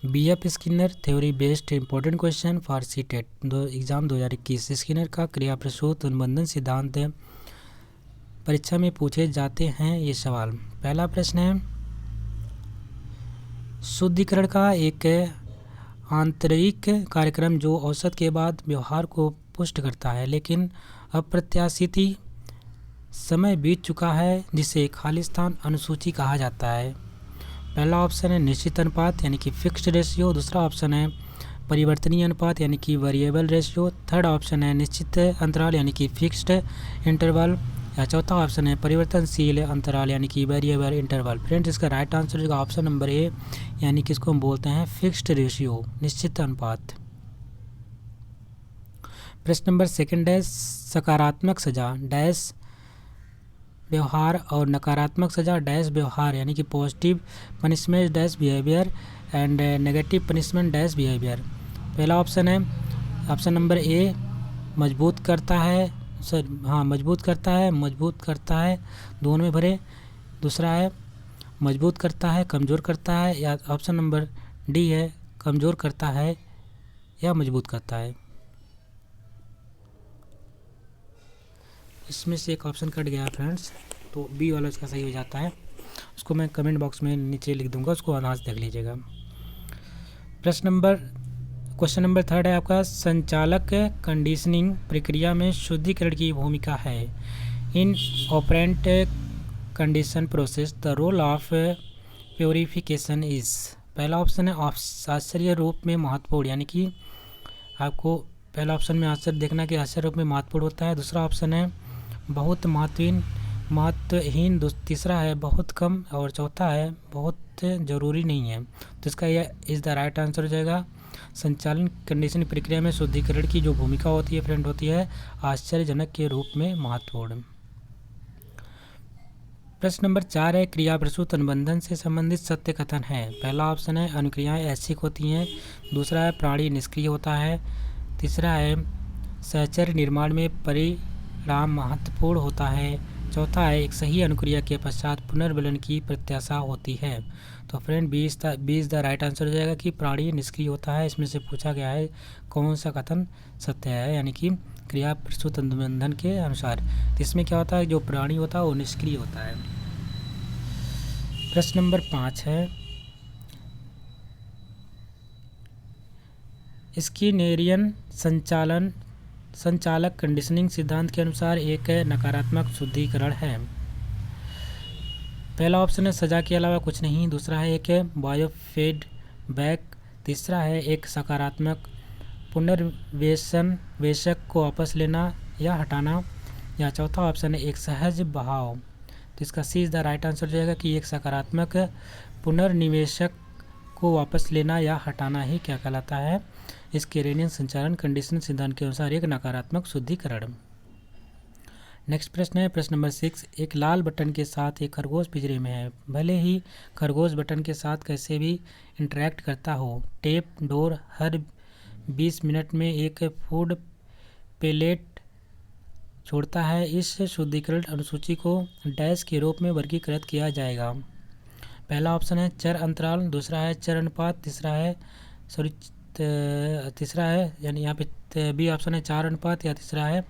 BF Skinner theory based important question for CTET exam 2021। Skinner का क्रिया प्रसूत अनुबंधन सिद्धांत परीक्षा में पूछे जाते हैं ये सवाल। पहला प्रश्न है, शुद्धिकरण का एक आंतरिक कार्यक्रम जो औसत के बाद व्यवहार को पुष्ट करता है, लेकिन अप्रत्याशित समय बीत चुका है, जिसे खालिस्तान अनुसूची कहा जाता है। पहला ऑप्शन है निश्चित अनुपात यानी कि फिक्स्ड रेशियो। दूसरा ऑप्शन है परिवर्तनीय अनुपात यानी कि वेरिएबल रेशियो। थर्ड ऑप्शन है निश्चित अंतराल यानी कि फिक्स्ड इंटरवल। या चौथा ऑप्शन है परिवर्तनशील अंतराल यानी कि वेरिएबल इंटरवल। फ्रेंड्स, इसका राइट आंसर होगा ऑप्शन नंबर ए, यानी कि इसको हम बोलते हैं फिक्स्ड रेशियो, निश्चित अनुपात। प्रश्न नंबर सेकंड है, सकारात्मक सजा डैश व्यवहार और नकारात्मक सजा डैश व्यवहार यानी कि positive punishment dash behaviour and negative punishment dash behaviour. पहला ऑप्शन है ऑप्शन नंबर ए, मजबूत करता है, मजबूत करता है, दोनों में भरे। दूसरा है मजबूत करता है, कमज़ोर करता है। या ऑप्शन नंबर डी है, कमज़ोर करता है या मजबूत करता है। इसमें से एक ऑप्शन कट गया फ्रेंड्स, तो बी वाला इसका सही हो जाता है। उसको मैं कमेंट बॉक्स में नीचे लिख दूंगा, उसको अनाज देख लीजिएगा। क्वेश्चन नंबर थर्ड है आपका, संचालक कंडीशनिंग प्रक्रिया में शुद्धिकरण की भूमिका है। In operant condition process the role of purification is. पहला ऑप्शन है आश्चर्य रूप में महत्वपूर्ण, यानी कि आपको पहला ऑप्शन में आश्चर्य देखना कि आश्चर्य रूप में महत्वपूर्ण होता है। दूसरा ऑप्शन है बहुत महत्वहीन। तीसरा है बहुत कम और चौथा है बहुत ज़रूरी नहीं है। तो इसका यह इज़ द राइट आंसर हो जाएगा। संचालन कंडीशनिंग प्रक्रिया में शुद्धिकरण की जो भूमिका होती है फ्रेंड, होती है आश्चर्यजनक के रूप में महत्वपूर्ण। प्रश्न नंबर 4 है, क्रिया प्रसूत अनुबंधन से संबंधित सत्य कथन है। पहला ऑप्शन है अनुक्रियाएं ऐच्छिक होती हैं। दूसरा है प्राणी निष्क्रिय होता है। तीसरा है सहचर्य निर्माण में परिणाम महत्वपूर्ण होता है। चौथा है एक सही अनुक्रिया के पश्चात पुनर्बलन की प्रत्याशा होती है। तो फ्रेंड 20 द राइट आंसर हो जाएगा कि प्राणी निष्क्रिय होता है। इसमें से पूछा गया है कौन सा कथन सत्य है, यानी कि क्रिया प्रसूत अनुबंधन के अनुसार। तो इसमें क्या होता है, जो प्राणी होता है वो निष्क्रिय होता है। प्रश्न नंबर 5 है, स्किनेरियन संचालक कंडीशनिंग सिद्धांत के अनुसार एक नकारात्मक शुद्धिकरण है। पहला ऑप्शन है सजा के अलावा कुछ नहीं। दूसरा है एक बायोफीडबैक। तीसरा है एक सकारात्मक पुनर्वेशक को वापस लेना या हटाना। या चौथा ऑप्शन है एक सहज बहाव। तो इसका सी इज़ द राइट आंसर हो जाएगा कि एक सकारात्मक पुनर्निवेशक को वापस लेना या हटाना ही क्या कहलाता है, स्किनेरियन संचालन कंडीशन सिद्धांत के अनुसार एक नकारात्मक शुद्धिकरण। नेक्स्ट प्रश्न है प्रश्न नंबर 6, एक लाल बटन के साथ एक खरगोश पिंजरे में है। भले ही खरगोश बटन के साथ कैसे भी इंटरेक्ट करता हो, टेप डोर हर 20 मिनट में एक फूड पेलेट छोड़ता है। इस शुद्धिकरण अनुसूची को डैश के रूप में वर्गीकृत किया जाएगा। पहला ऑप्शन है चर अंतराल। दूसरा है चर अनुपात। तीसरा है यानी यहाँ पे बी ऑप्शन है चार अनुपात। या तीसरा है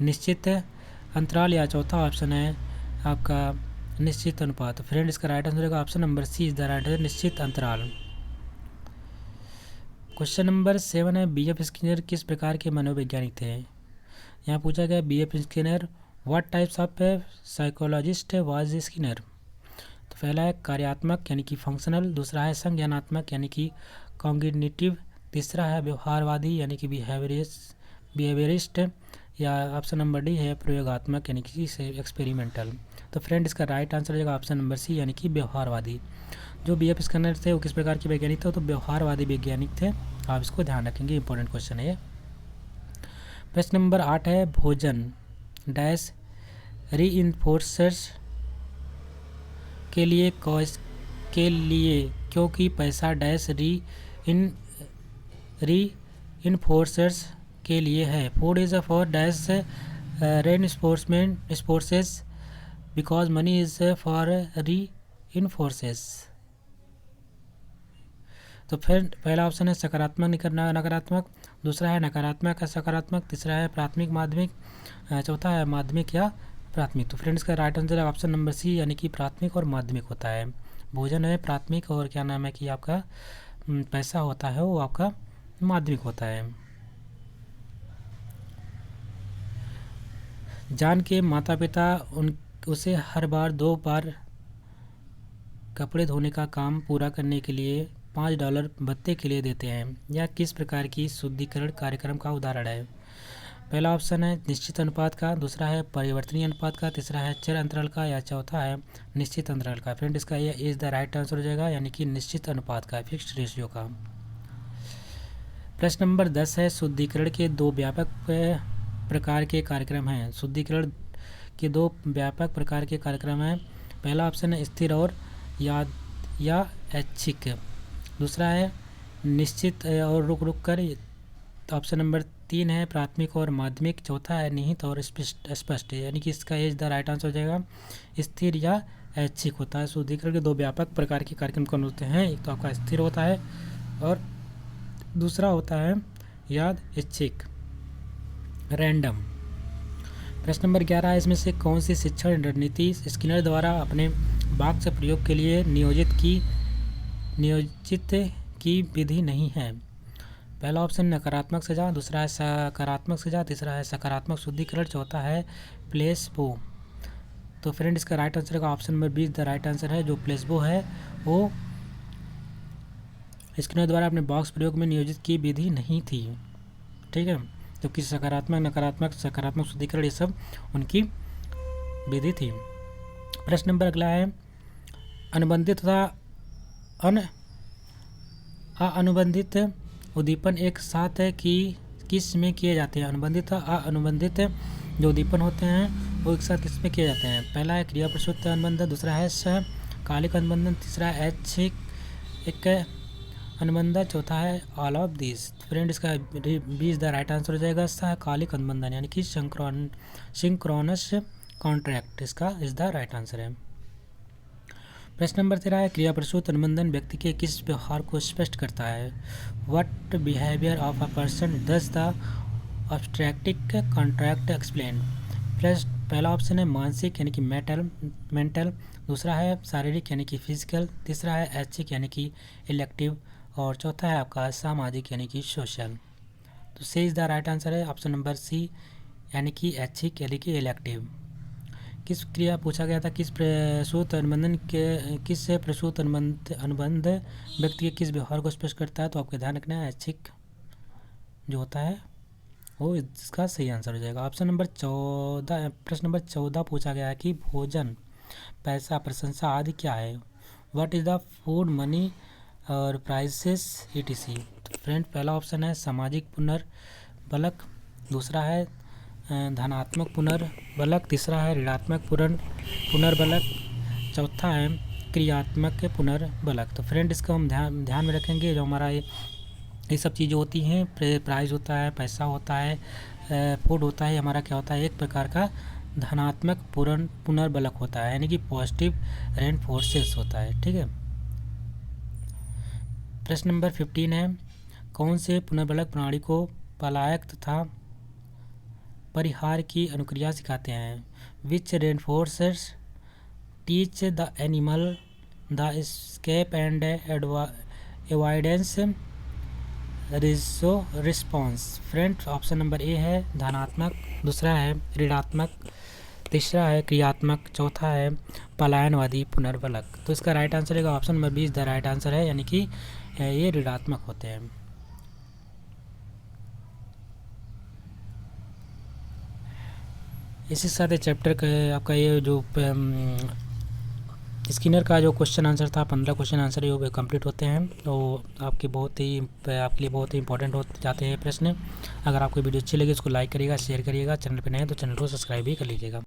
निश्चित अंतराल। या चौथा ऑप्शन है आपका निश्चित अनुपात। फ्रेंड, इसका राइट आंसर होगा option number C is the right answer, निश्चित अंतराल। क्वेश्चन नंबर 7 है, BF स्किनर किस प्रकार के मनोवैज्ञानिक थे। यहाँ पूछा गया BF Skinner what types of psychologist was Skinner. तो पहला है कार्यात्मक यानी कि फंक्शनल। दूसरा है संज्ञानात्मक यानी कि कॉग्निटिव। तीसरा है व्यवहारवादी यानी कि बिहेवियरिस्ट। या ऑप्शन नंबर डी है प्रयोगात्मक यानी कि एक्सपेरिमेंटल। तो फ्रेंड, इसका राइट आंसर हो जाएगा ऑप्शन नंबर सी यानी कि व्यवहारवादी। जो BF स्किनर थे वो किस प्रकार के वैज्ञानिक थे, तो व्यवहारवादी वैज्ञानिक थे। आप इसको ध्यान रखेंगे, इंपॉर्टेंट क्वेश्चन है ये। प्रश्न नंबर 8 है, भोजन डैश रीइंफोर्सर्स के लिए क्योंकि पैसा डैश रीइंफोर्सर्स के लिए है। Food is for dash reinforces because money is for reinforces. तो फिर पहला ऑप्शन है सकारात्मक नकारात्मक, दूसरा है नकारात्मक सकारात्मक, तीसरा है प्राथमिक माध्यमिक, चौथा है माध्यमिक या प्राथमिक। तो फ्रेंड्स का राइट आंसर है ऑप्शन नंबर सी, यानी कि प्राथमिक और माध्यमिक होता है। भोजन है प्राथमिक और क्या नाम है कि आपका पैसा होता है वो आपका माध्यमिक होता है। जान के माता पिता उसे हर बार 2 बार कपड़े धोने का काम पूरा करने के लिए $5 भत्ते के लिए देते हैं। यह किस प्रकार की शुद्धिकरण कार्यक्रम का उदाहरण है? पहला ऑप्शन है निश्चित अनुपात का, दूसरा है परिवर्तनीय अनुपात का, तीसरा है चर अंतराल का, या चौथा है निश्चित अंतराल का। फ्रेंड इसका ये इज द राइट आंसर हो जाएगा, यानी कि निश्चित अनुपात का, फिक्स्ड रेशियो का। प्रश्न नंबर 10 है शुद्धिकरण के 2 व्यापक प्रकार के कार्यक्रम हैं। शुद्धिकरण के 2 व्यापक प्रकार के कार्यक्रम हैं। पहला ऑप्शन है स्थिर और याद या ऐच्छिक, दूसरा है निश्चित और रुक कर, ऑप्शन नंबर 3 है प्राथमिक और माध्यमिक, चौथा है निहित और स्पष्ट, यानी कि इसका इज द राइट आंसर हो जाएगा स्थिर या ऐच्छिक होता है। शुद्धिकरण के 2 व्यापक प्रकार के कार्यक्रम कौन होते हैं? एक तो आपका स्थिर होता है और दूसरा होता है याद इच्छिक, रैंडम। प्रश्न नंबर 11 है इसमें से कौन सी शिक्षण रणनीति स्किनर द्वारा अपने वाक्य प्रयोग के लिए नियोजित की विधि नहीं है? पहला ऑप्शन नकारात्मक सजा, दूसरा है सकारात्मक सजा, तीसरा है सकारात्मक शुद्धिकरण, चौथा है प्लेसबो। तो फ्रेंड इसका राइट आंसर का option number 20 the right answer है। जो प्लेसबो है वो स्किनर द्वारा अपने बॉक्स प्रयोग में नियोजित की विधि नहीं थी, ठीक है। तो कि सकारात्मक नकारात्मक सकारात्मक शुद्धिकरण ये सब उनकी विधि थी। प्रश्न नंबर अगला है अनुबंधित तथा अनुबंधित उद्दीपन एक साथ है कि किस में किए जाते हैं? अनुबंधित अनुबंधित जो उद्दीपन होते हैं वो एक साथ किस में किए जाते हैं? पहला है क्रिया प्रसूत अनुबंध, दूसरा है कालिक अनुबंधन, तीसरा है ऐच्छिक अनुबंध, चौथा है ऑल ऑफ दिस। फ्रेंड इसका 20 द राइट आंसर हो जाएगा कालिक अनुबंधन, यानी कि सिंक्रोनस कॉन्ट्रैक्ट, इसका इज द राइट आंसर है। प्रश्न नंबर 13 है क्रिया प्रसूत अनुबंधन व्यक्ति के किस व्यवहार को स्पष्ट करता है? What behaviour of a person does the abstract contract explain? पहला ऑप्शन है मानसिक यानी कि मेंटल, दूसरा है शारीरिक यानी कि फिजिकल, तीसरा है ऐच्छिक यानी कि इलेक्टिव, और चौथा है आपका सामाजिक यानी कि सोशल। तो सी इज द राइट आंसर है ऑप्शन नंबर सी, यानी कि ऐच्छिक यानी कि इलेक्टिव। किस क्रिया पूछा गया था किस प्रसूत अनुबंध व्यक्ति के किस व्यवहार को स्पष्ट करता है? तो आपको ध्यान रखना है ऐच्छिक जो होता है वो इसका सही आंसर हो जाएगा। ऑप्शन नंबर 14 प्रश्न नंबर 14 पूछा गया है कि भोजन पैसा प्रशंसा आदि क्या है? What is the food money और प्राइसेस etc। तो फ्रेंड पहला ऑप्शन है सामाजिक पुनर्बलक, दूसरा है धनात्मक पुनर्बलक, तीसरा है ऋणात्मक पुनर्बलक, चौथा है क्रियात्मक पुनर्बलक। तो फ्रेंड इसको हम ध्यान में रखेंगे। जो हमारा ये सब चीज़ें होती हैं, प्राइस होता है, पैसा होता है, फूड होता है, हमारा क्या होता है एक प्रकार का धनात्मक पुनर्बलक होता है, यानी कि पॉजिटिव रेनफोर्सेस होता है, ठीक है। प्रश्न नंबर 15 है कौन से पुनर्बलक प्रणाली को पलायक तथा परिहार की अनुक्रिया सिखाते हैं? Which reinforcers teach the animal the escape and avoidance response? Friend option number A है धनात्मक, दूसरा है ऋणात्मक, तीसरा है क्रियात्मक, चौथा है पलायनवादी पुनर्बलक। तो इसका राइट आंसर है option number 20 the right answer है, यानी कि ये ऋणात्मक होते हैं। इसी साथ चैप्टर का आपका ये जो स्किनर का जो क्वेश्चन आंसर था 15 क्वेश्चन आंसर ये कंप्लीट होते हैं। तो आपके लिए बहुत ही इंपॉर्टेंट हो जाते हैं प्रश्न। अगर आपको वीडियो अच्छी लगी इसको लाइक करिएगा, शेयर करिएगा, चैनल पर नए हैं तो चैनल को सब्सक्राइब भी कर लीजिएगा।